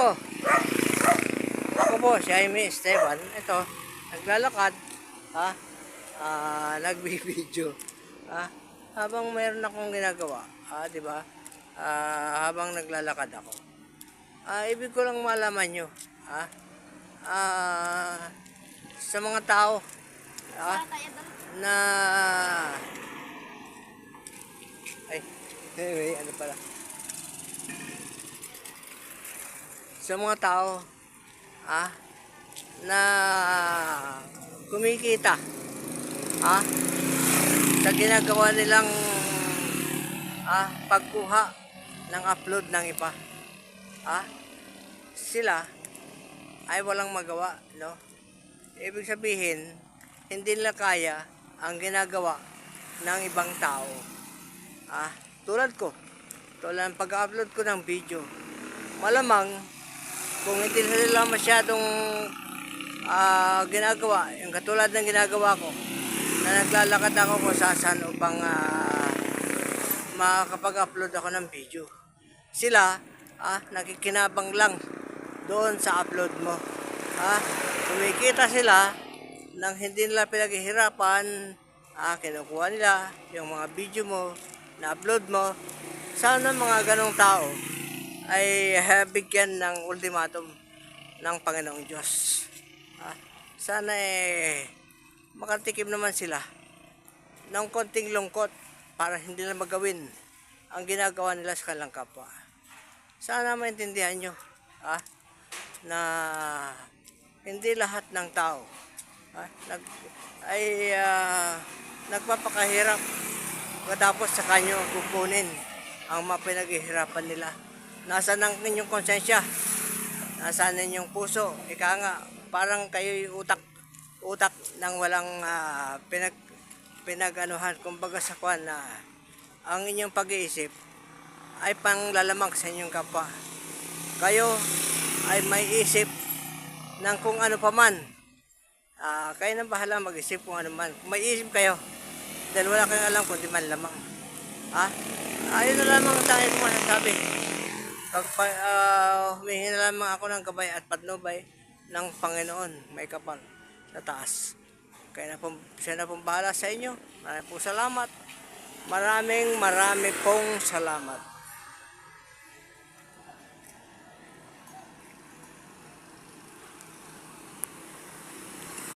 Ito, ako po, si Jaime Esteban. Ito, naglalakad, ha? Nagbibideo, ha? Habang mayroon akong ginagawa, di ba? Habang naglalakad ako. Ibig ko lang malaman nyo, ha? Sa mga tao, ha? Na, may ano pala. Sa mga tao, na kumikita, sa ginagawa nilang pagkuha ng upload ng iba, sila ay walang magawa, no? Ibig sabihin, hindi nila kaya ang ginagawa ng ibang tao. Tulad ng pag-upload ko ng video, malamang kung hindi nila masyadong ginagawa, yung katulad ng ginagawa ko, na naglalakad ako kung saan upang makakapag-upload ako ng video. Sila, nakikinabang lang doon sa upload mo. Kumikita sila nang hindi nila pinaghihirapan, kinukuha nila yung mga video mo, na-upload mo. Sana mga ganong tao ay bigyan ng ultimatum ng Panginoong Diyos. Sana makatikim naman sila ng konting lungkot para hindi na magawin ang ginagawa nila sa kanilang kapwa. Sana maintindihan nyo na hindi lahat ng tao nagpapakahirap matapos sa kanyo kukunin ang mapinaghihirapan nila. Nasaan ang inyong konsensya? Nasaan ang inyong puso? Ika nga, parang kayo'y utak ng walang pinag-anuhan. Kumbaga sa kwan na ang inyong pag-iisip ay panglalamang sa inyong kapwa. Kayo ay may isip ng kung ano pa man. Kayo nang bahala mag-isip kung ano man. Kung may isip kayo, dahil wala kayong alam kung di man lamang. Ayun na lamang tayo kung masasabi. Humihingi na lamang ako ng gabay at patnubay ng Panginoon may kapal sa taas. Kaya siya na pong bahala sa inyo. Maraming pong salamat. Marami pong salamat.